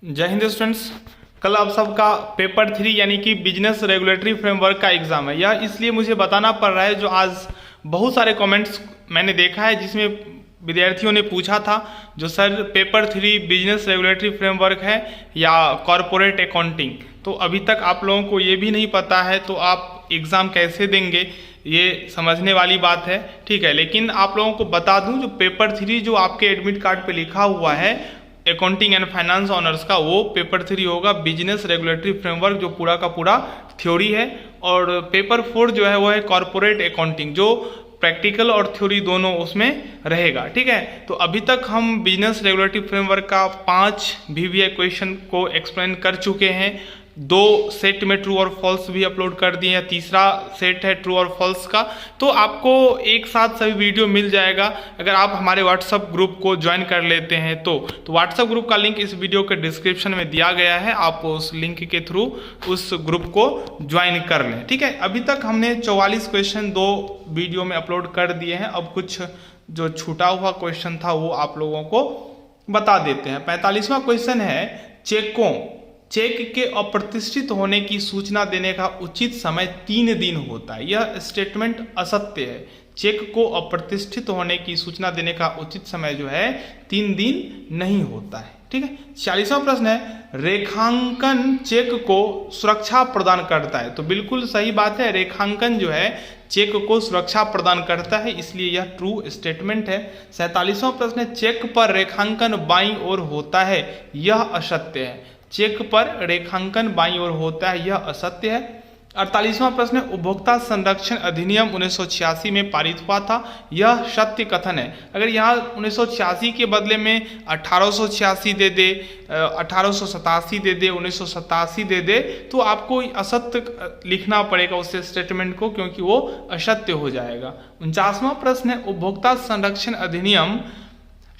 जय हिंद स्टूडेंट्स। कल आप सबका पेपर 3 यानी कि बिजनेस रेगुलेटरी फ्रेमवर्क का एग्ज़ाम है। यह इसलिए मुझे बताना पड़ रहा है जो आज बहुत सारे कमेंट्स मैंने देखा है जिसमें विद्यार्थियों ने पूछा था जो sir paper 3 business regulatory framework है या कॉरपोरेट अकाउंटिंग। तो अभी तक आप लोगों को ये भी नहीं पता है तो आप एग्ज़ाम कैसे देंगे, ये समझने वाली बात है। ठीक है, लेकिन आप लोगों को बता दूं जो पेपर 3 जो आपके एडमिट कार्ड पे लिखा हुआ है अकाउंटिंग एंड फाइनेंस ऑनर्स का, वो पेपर 3 होगा बिजनेस रेगुलेटरी फ्रेमवर्क, जो पूरा का पूरा थ्योरी है। और पेपर 4 जो है वो है कॉरपोरेट अकाउंटिंग, जो प्रैक्टिकल और थ्योरी दोनों उसमें रहेगा। ठीक है, तो अभी तक हम बिजनेस रेगुलेटरी फ्रेमवर्क का 5 VVI क्वेश्चन को एक्सप्लेन कर चुके हैं। 2 सेट में ट्रू और फॉल्स भी अपलोड कर दिए हैं, तीसरा सेट है ट्रू और फॉल्स का। तो आपको एक साथ सभी वीडियो मिल जाएगा अगर आप हमारे व्हाट्सएप ग्रुप को ज्वाइन कर लेते हैं तो व्हाट्सएप ग्रुप का लिंक इस वीडियो के डिस्क्रिप्शन में दिया गया है, आप उस लिंक के थ्रू उस ग्रुप को ज्वाइन कर लें। ठीक है, अभी तक हमने 44 क्वेश्चन 2 वीडियो में अपलोड कर दिए हैं। अब कुछ जो छूटा हुआ क्वेश्चन था वो आप लोगों को बता देते हैं। 45वां क्वेश्चन है चेक के अप्रतिष्ठित होने की सूचना देने का उचित समय 3 दिन होता है। यह स्टेटमेंट असत्य है। चेक को अप्रतिष्ठित होने की सूचना देने का उचित समय जो है 3 दिन नहीं होता है। ठीक है, 40वां प्रश्न है रेखांकन चेक को सुरक्षा प्रदान करता है। तो बिल्कुल सही बात है, रेखांकन जो है चेक को सुरक्षा प्रदान करता है, इसलिए यह ट्रू स्टेटमेंट है। 47वां प्रश्न है चेक पर रेखांकन बाईं ओर होता है, यह असत्य है। चेक पर रेखांकन बाईं ओर होता है, यह असत्य है। 48वां प्रश्न है उपभोक्ता संरक्षण अधिनियम 1986 में पारित हुआ था, यह सत्य कथन है। अगर यहाँ 1986 के बदले में 1886 दे दे, 1887 दे दे, 1987 दे दे तो आपको असत्य लिखना पड़ेगा उस स्टेटमेंट को, क्योंकि वो असत्य हो जाएगा। 49वां प्रश्न है उपभोक्ता संरक्षण अधिनियम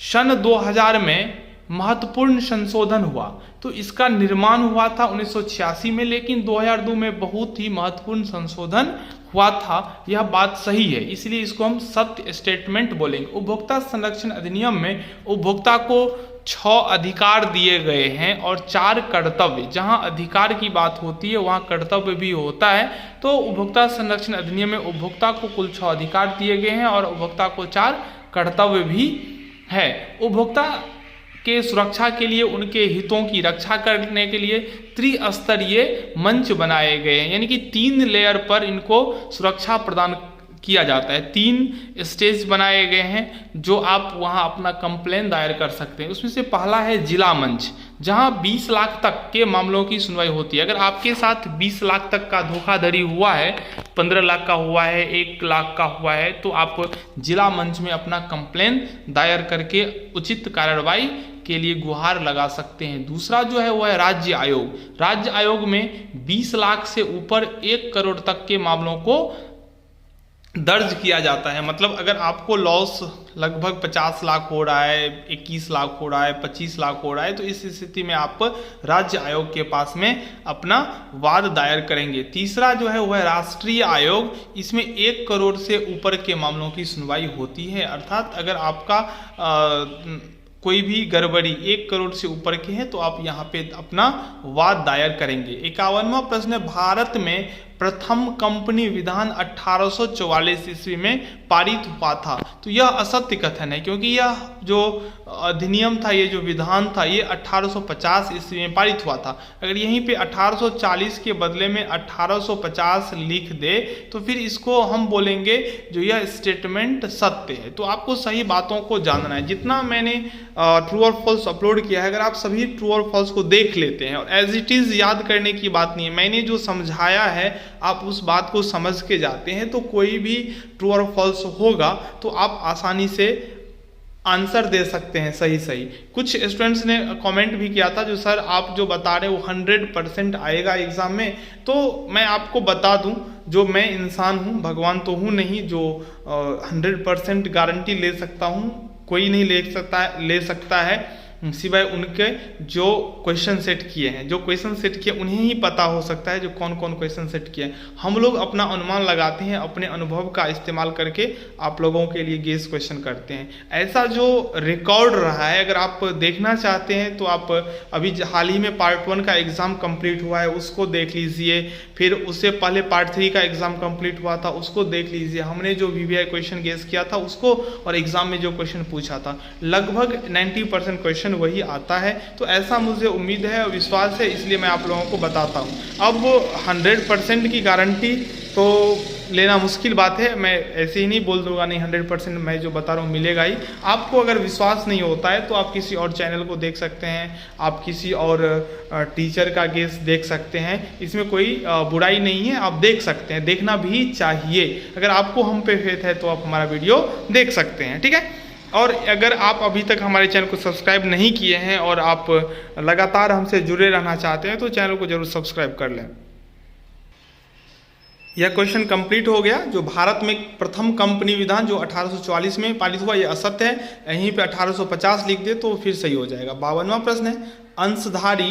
सन 2000 में महत्वपूर्ण संशोधन हुआ। तो इसका निर्माण हुआ था 1986 में, लेकिन 2002 में बहुत ही महत्वपूर्ण संशोधन हुआ था। यह बात सही है, इसलिए इसको हम सत्य स्टेटमेंट बोलेंगे। उपभोक्ता संरक्षण अधिनियम में उपभोक्ता को 6 अधिकार दिए गए हैं और 4 कर्तव्य। जहां अधिकार की बात होती है वहां कर्तव्य भी होता है। तो उपभोक्ता संरक्षण अधिनियम में उपभोक्ता को कुल 6 अधिकार दिए गए हैं और उपभोक्ता को 4 कर्तव्य भी है। उपभोक्ता के सुरक्षा के लिए, उनके हितों की रक्षा करने के लिए त्रिस्तरीय मंच बनाए गए हैं, यानी कि 3 लेयर पर इनको सुरक्षा प्रदान किया जाता है। 3 स्टेज बनाए गए हैं जो आप वहां अपना कंप्लेन दायर कर सकते हैं। उसमें से पहला है जिला मंच, जहां 20 लाख तक के मामलों की सुनवाई होती है। अगर आपके साथ 20 लाख तक का धोखाधड़ी हुआ है, 15 लाख का हुआ है, 1 लाख का हुआ है, तो आप जिला मंच में अपना कंप्लेन दायर करके उचित कार्रवाई के लिए गुहार लगा सकते हैं। दूसरा जो है वो है राज्य आयोग। राज्य आयोग में 20 लाख से ऊपर 1 करोड़ तक के मामलों को दर्ज किया जाता है। मतलब अगर आपको लॉस लगभग 50 लाख हो रहा है, 21 लाख हो रहा है, 25 लाख हो रहा है, तो इस स्थिति में आप राज्य आयोग के पास में अपना वाद दायर करेंगे। तीसरा जो है वह है राष्ट्रीय आयोग। इसमें 1 करोड़ से ऊपर के मामलों की सुनवाई होती है। अर्थात अगर आपका कोई भी गड़बड़ी 1 करोड़ से ऊपर के हैं तो आप यहाँ पे अपना वाद दायर करेंगे। 51वां प्रश्न है भारत में प्रथम कंपनी विधान 1844 ईस्वी में पारित हुआ था। तो यह असत्य कथन है, क्योंकि यह जो अधिनियम था, ये जो विधान था, ये 1850 ईस्वी में पारित हुआ था। अगर यहीं पे 1840 के बदले में 1850 लिख दे तो फिर इसको हम बोलेंगे जो यह स्टेटमेंट सत्य है। तो आपको सही बातों को जानना है। जितना मैंने ट्रू और फॉल्स अपलोड किया है, अगर आप सभी ट्रू और फॉल्स को देख लेते हैं, और एज इट इज़ याद करने की बात नहीं है, मैंने जो समझाया है आप उस बात को समझ के जाते हैं, तो कोई भी ट्रू और फॉल्स होगा तो आप आसानी से आंसर दे सकते हैं सही। कुछ स्टूडेंट्स ने कमेंट भी किया था जो सर आप जो बता रहे हो 100% आएगा एग्जाम में। तो मैं आपको बता दूं, जो मैं इंसान हूं, भगवान तो हूं नहीं जो 100% गारंटी ले सकता हूं, कोई नहीं ले सकता है। सिवाय उनके जो क्वेश्चन सेट किए हैं, जो क्वेश्चन सेट किए उन्हें ही पता हो सकता है जो कौन कौन क्वेश्चन सेट किए हैं। हम लोग अपना अनुमान लगाते हैं, अपने अनुभव का इस्तेमाल करके आप लोगों के लिए गेस क्वेश्चन करते हैं। ऐसा जो रिकॉर्ड रहा है, अगर आप देखना चाहते हैं तो आप अभी हाल ही में पार्ट 1 का एग्ज़ाम कंप्लीट हुआ है, उसको देख लीजिए। फिर उससे पहले पार्ट 3 का एग्ज़ाम कंप्लीट हुआ था, उसको देख लीजिए। हमने जो VVI क्वेश्चन गेस किया था उसको, और एग्ज़ाम में जो क्वेश्चन पूछा था, लगभग 90% क्वेश्चन वही आता है। तो ऐसा मुझे उम्मीद है और विश्वास है, इसलिए मैं आप लोगों को बताता हूँ। अब 100% की गारंटी तो लेना मुश्किल बात है, मैं ऐसे ही नहीं बोल दूंगा नहीं 100% मैं जो बता रहा हूँ मिलेगा ही। आपको अगर विश्वास नहीं होता है तो आप किसी और चैनल को देख सकते हैं, आप किसी और टीचर का गेस देख सकते हैं, इसमें कोई बुराई नहीं है, आप देख सकते हैं, देखना भी चाहिए। अगर आपको हम पे फेथ है तो आप हमारा वीडियो देख सकते हैं, ठीक है। और अगर आप अभी तक हमारे चैनल को सब्सक्राइब नहीं किए हैं और आप लगातार हमसे जुड़े रहना चाहते हैं तो चैनल को जरूर सब्सक्राइब कर लें। यह क्वेश्चन कंप्लीट हो गया। जो भारत में प्रथम कंपनी विधान जो 1844 में पारित हुआ, यह असत्य है। यहीं पे 1850 लिख दे तो फिर सही हो जाएगा। 52वां प्रश्न है, अंशधारी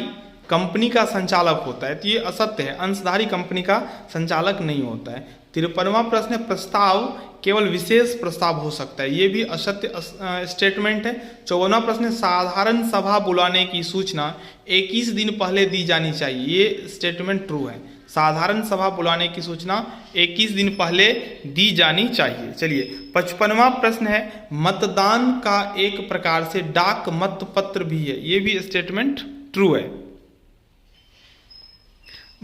कंपनी का संचालक होता है, तो ये असत्य है, अंशधारी कंपनी का संचालक नहीं होता है। 53वां प्रश्न है, प्रस्ताव केवल विशेष प्रस्ताव हो सकता है, ये भी असत्य स्टेटमेंट है। 54वां प्रश्न है, साधारण सभा बुलाने की सूचना 21 दिन पहले दी जानी चाहिए, ये स्टेटमेंट ट्रू है। साधारण सभा बुलाने की सूचना 21 दिन पहले दी जानी चाहिए। चलिए 55वां प्रश्न है, मतदान का एक प्रकार से डाक मतपत्र भी है, ये भी स्टेटमेंट ट्रू है।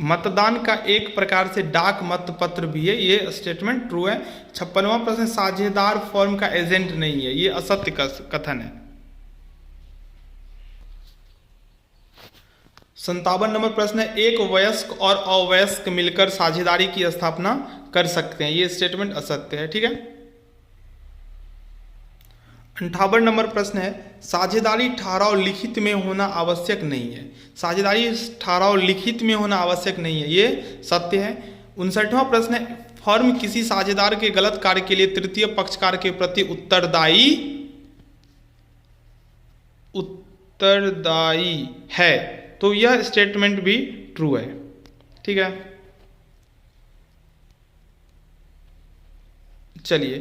मतदान का एक प्रकार से डाक मतपत्र भी है, ये स्टेटमेंट ट्रू है। 56वां प्रश्न, साझेदार फर्म का एजेंट नहीं है, ये असत्य कथन है। 57 नंबर प्रश्न है, एक वयस्क और अवयस्क मिलकर साझेदारी की स्थापना कर सकते हैं, ये स्टेटमेंट असत्य है, ठीक है। 58 नंबर प्रश्न है, साझेदारी ठहराव लिखित में होना आवश्यक नहीं है, साझेदारी ठहराव लिखित में होना आवश्यक नहीं है, ये सत्य है। 59वां प्रश्न है, फर्म किसी साझेदार के गलत कार्य के लिए तृतीय पक्षकार के प्रति उत्तरदायी है, तो यह स्टेटमेंट भी ट्रू है, ठीक है। चलिए,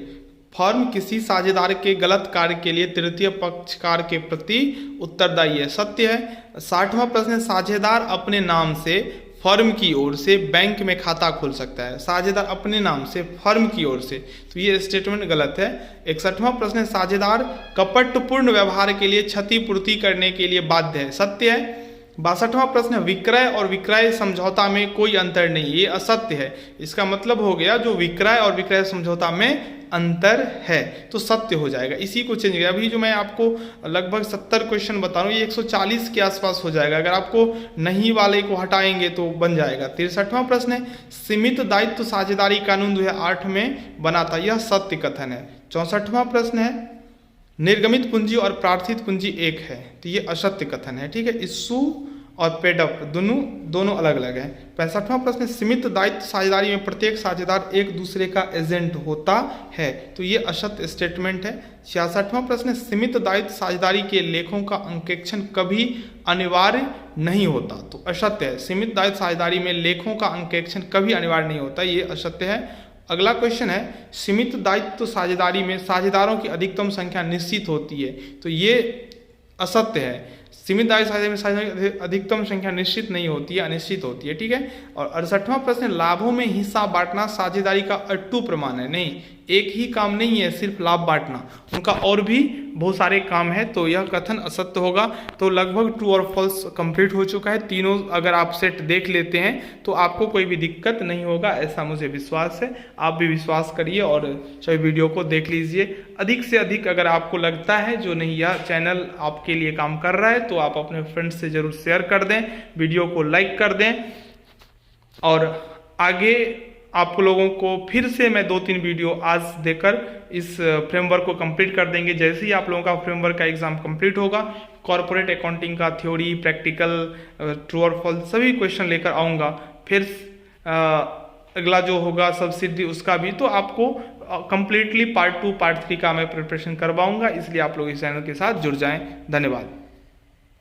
फर्म किसी साझेदार के गलत कार्य के लिए तृतीय पक्षकार के प्रति उत्तरदायी है, सत्य है। 60वां प्रश्न है, साझेदार अपने नाम से फर्म की ओर से बैंक में खाता खोल सकता है, साझेदार अपने नाम से फर्म की ओर से, तो ये स्टेटमेंट गलत है। 61वां प्रश्न है, साझेदार कपटपूर्ण व्यवहार के लिए क्षतिपूर्ति करने के लिए बाध्य है, सत्य है। 62वां प्रश्न है, विक्रय और विक्रय समझौता में कोई अंतर नहीं, ये असत्य है। इसका मतलब हो गया जो विक्रय और विक्रय समझौता में अंतर है तो सत्य हो जाएगा, इसी को चेंज किया। अभी जो मैं आपको लगभग 70 क्वेश्चन बता रहा हूँ, ये 140 के आसपास हो जाएगा, अगर आपको नहीं वाले को हटाएंगे तो बन जाएगा। 63वां प्रश्न है, सीमित दायित्व साझेदारी कानून 2008 में बना था, यह सत्य कथन है। 64वां प्रश्न है, निर्गमित पूंजी और प्रार्थित पूंजी एक है, तो ये असत्य कथन है, ठीक है। इशू और पेडअप दोनों अलग अलग है। 65वां प्रश्न, सीमित दायित्व साझेदारी में प्रत्येक साझेदार एक दूसरे का एजेंट होता है, तो ये असत्य स्टेटमेंट है। 66वां प्रश्न, सीमित दायित्व साझेदारी के लेखों का अंकेक्षण कभी अनिवार्य नहीं होता, तो असत्य है। सीमित दायित्व साझेदारी में लेखों का अंकेक्षण कभी अनिवार्य नहीं होता, ये असत्य है। अगला क्वेश्चन है, सीमित दायित्व साझेदारी में साझेदारों की अधिकतम संख्या निश्चित होती है, तो ये असत्य है। सीमित दायित्व साझेदारी में अधिकतम संख्या निश्चित नहीं होती है, अनिश्चित होती है, ठीक है। और 68वां प्रश्न, लाभों में हिस्सा बांटना साझेदारी का अट्टू प्रमाण है, नहीं, एक ही काम नहीं है सिर्फ लाभ बांटना, उनका और भी बहुत सारे काम है, तो यह कथन असत्य होगा। तो लगभग ट्रू और फॉल्स कंप्लीट हो चुका है, तीनों अगर आप सेट देख लेते हैं तो आपको कोई भी दिक्कत नहीं होगा, ऐसा मुझे विश्वास है। आप भी विश्वास करिए और सभी वीडियो को देख लीजिए। अधिक से अधिक अगर आपको लगता है जो नहीं यह चैनल आपके लिए काम कर रहा है तो आप अपने फ्रेंड्स से जरूर शेयर कर दें, वीडियो को लाइक कर दें, और आगे आप लोगों को फिर से मैं 2-3 वीडियो आज देकर इस फ्रेमवर्क को कंप्लीट कर देंगे। जैसे ही आप लोगों का फ्रेमवर्क का एग्जाम कंप्लीट होगा, कॉर्पोरेट अकाउंटिंग का थ्योरी, प्रैक्टिकल, ट्रू और फॉल्स सभी क्वेश्चन लेकर आऊँगा। फिर अगला जो होगा सब्सिडी उसका भी, तो आपको कंप्लीटली पार्ट 2 पार्ट 3 का मैं प्रिपरेशन करवाऊँगा, इसलिए आप लोग इस चैनल के साथ जुड़ जाएँ। धन्यवाद।